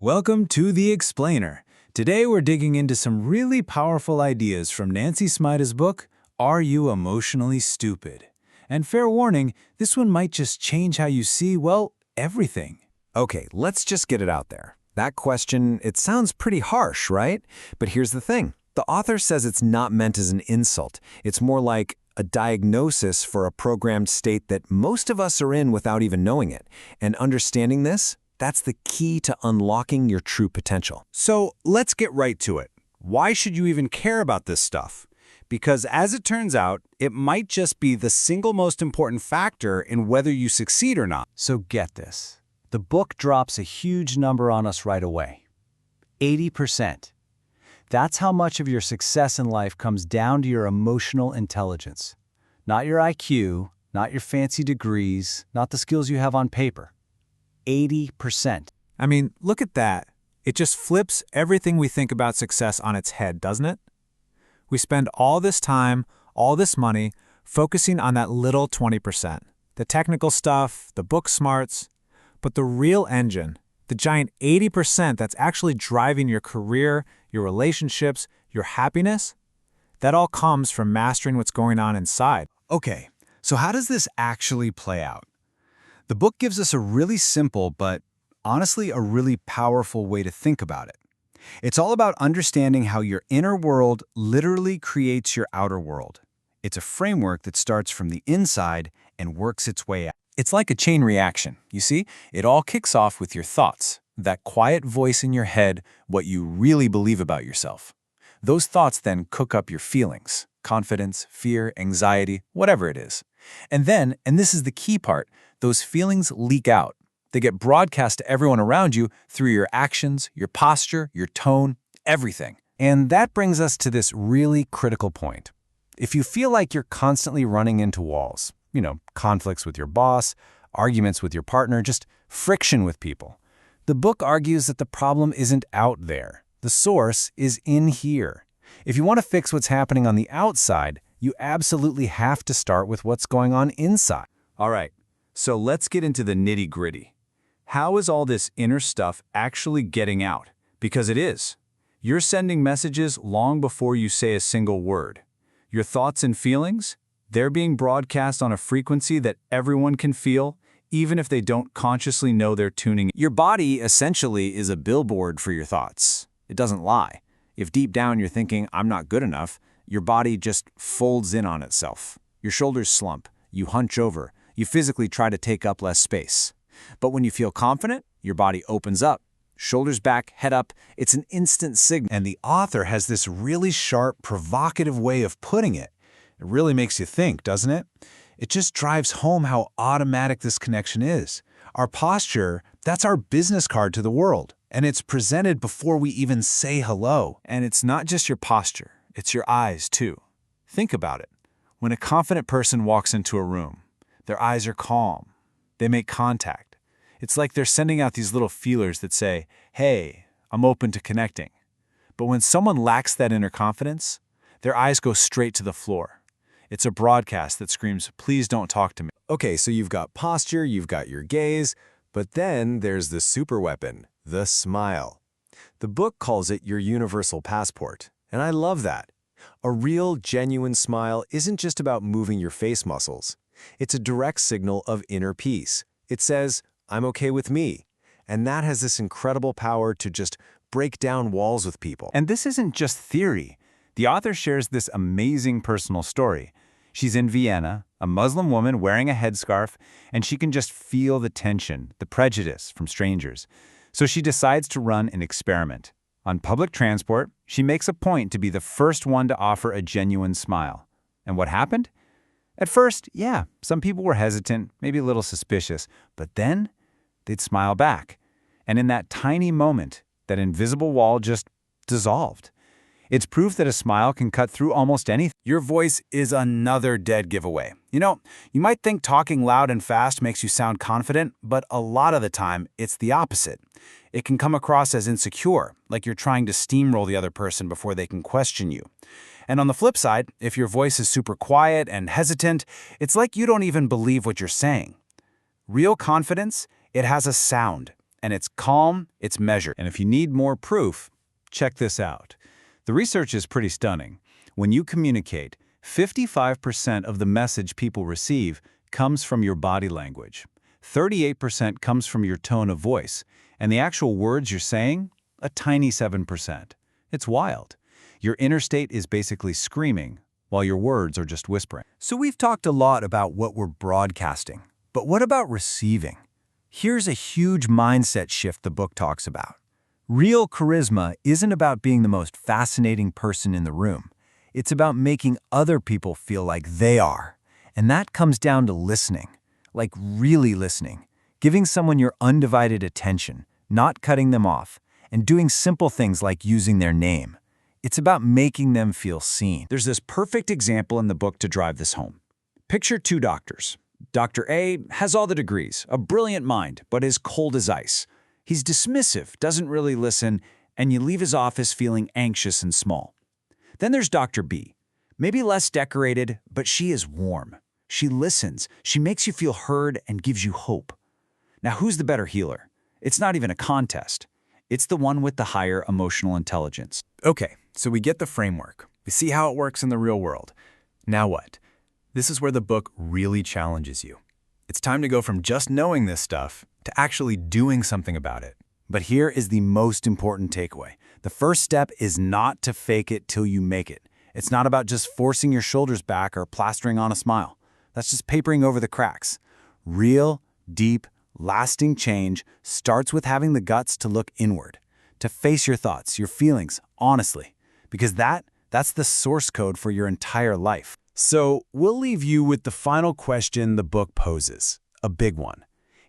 Welcome to The Explainer. Today we're digging into some really powerful ideas from Nancy Smida's book, Are You Emotionally Stupid? And fair warning, this one might just change how you see, well, everything. Okay, let's just get it out there. That question, it sounds pretty harsh, right? But here's the thing. The author says it's not meant as an insult. It's more like a diagnosis for a programmed state that most of us are in without even knowing it. And understanding this, that's the key to unlocking your true potential. So let's get right to it. Why should you even care about this stuff? Because as it turns out, it might just be the single most important factor in whether you succeed or not. So get this. The book drops a huge number on us right away. 80%. That's how much of your success in life comes down to your emotional intelligence. Not your IQ, not your fancy degrees, not the skills you have on paper. 80%. I mean, look at that. It just flips everything we think about success on its head, doesn't it? We spend all this time, all this money, focusing on that little 20%. The technical stuff, the book smarts, but the real engine, the giant 80% that's actually driving your career, your relationships, your happiness, that all comes from mastering what's going on inside. Okay, so how does this actually play out? The book gives us a really simple, but honestly a really powerful way to think about it. It's all about understanding how your inner world literally creates your outer world. It's a framework that starts from the inside and works its way out. It's like a chain reaction, you see? It all kicks off with your thoughts, that quiet voice in your head, what you really believe about yourself. Those thoughts then cook up your feelings, confidence, fear, anxiety, whatever it is. And then, and this is the key part, those feelings leak out. They get broadcast to everyone around you through your actions, your posture, your tone, everything. And that brings us to this really critical point. If you feel like you're constantly running into walls, conflicts with your boss, arguments with your partner, just friction with people, the book argues that the problem isn't out there. The source is in here. If you want to fix what's happening on the outside, you absolutely have to start with what's going on inside. All right, so let's get into the nitty-gritty. How is all this inner stuff actually getting out? Because it is. You're sending messages long before you say a single word. Your thoughts and feelings, they're being broadcast on a frequency that everyone can feel, even if they don't consciously know they're tuning in. Your body essentially is a billboard for your thoughts. It doesn't lie. If deep down you're thinking, I'm not good enough, your body just folds in on itself. Your shoulders slump, you hunch over, you physically try to take up less space. But when you feel confident, your body opens up. Shoulders back, head up, it's an instant signal. And the author has this really sharp, provocative way of putting it. It really makes you think, doesn't it? It just drives home how automatic this connection is. Our posture, that's our business card to the world. And it's presented before we even say hello. And it's not just your posture, it's your eyes too. Think about it. When a confident person walks into a room, their eyes are calm. They make contact. It's like they're sending out these little feelers that say, hey, I'm open to connecting. But when someone lacks that inner confidence, their eyes go straight to the floor. It's a broadcast that screams, please don't talk to me. Okay, so you've got posture, you've got your gaze, but then there's the superweapon, the smile. The book calls it your universal passport, and I love that. A real, genuine smile isn't just about moving your face muscles. It's a direct signal of inner peace. It says, I'm okay with me. And that has this incredible power to just break down walls with people. And this isn't just theory. The author shares this amazing personal story. She's in Vienna, a Muslim woman wearing a headscarf, and she can just feel the tension, the prejudice from strangers. So she decides to run an experiment. On public transport, she makes a point to be the first one to offer a genuine smile. And what happened? At first, yeah, some people were hesitant, maybe a little suspicious, but then they'd smile back. And in that tiny moment, that invisible wall just dissolved. It's proof that a smile can cut through almost anything. Your voice is another dead giveaway. You might think talking loud and fast makes you sound confident, but a lot of the time, it's the opposite. It can come across as insecure, like you're trying to steamroll the other person before they can question you. And on the flip side, if your voice is super quiet and hesitant, it's like you don't even believe what you're saying. Real confidence, it has a sound, and it's calm, it's measured. And if you need more proof, check this out. The research is pretty stunning. When you communicate, 55% of the message people receive comes from your body language. 38% comes from your tone of voice, and the actual words you're saying, a tiny 7%. It's wild. Your inner state is basically screaming, while your words are just whispering. So we've talked a lot about what we're broadcasting, but what about receiving? Here's a huge mindset shift the book talks about. Real charisma isn't about being the most fascinating person in the room. It's about making other people feel like they are. And that comes down to listening, like really listening, giving someone your undivided attention, not cutting them off, and doing simple things like using their name. It's about making them feel seen. There's this perfect example in the book to drive this home. Picture two doctors. Dr. A has all the degrees, a brilliant mind, but is cold as ice. He's dismissive, doesn't really listen, and you leave his office feeling anxious and small. Then there's Dr. B. Maybe less decorated, but she is warm. She listens, she makes you feel heard and gives you hope. Now, who's the better healer? It's not even a contest. It's the one with the higher emotional intelligence. Okay, so we get the framework. We see how it works in the real world. Now what? This is where the book really challenges you. It's time to go from just knowing this stuff to actually doing something about it. But here is the most important takeaway. The first step is not to fake it till you make it. It's not about just forcing your shoulders back or plastering on a smile. That's just papering over the cracks. Real, deep, lasting change starts with having the guts to look inward, to face your thoughts, your feelings, honestly, because that's the source code for your entire life. So we'll leave you with the final question the book poses, a big one.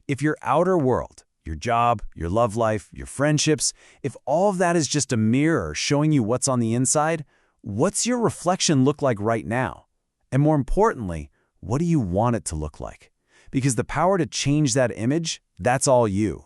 If your outer world, your job, your love life, your friendships, if all of that is just a mirror showing you what's on the inside, what's your reflection look like right now? And more importantly, what do you want it to look like? Because the power to change that image, that's all you.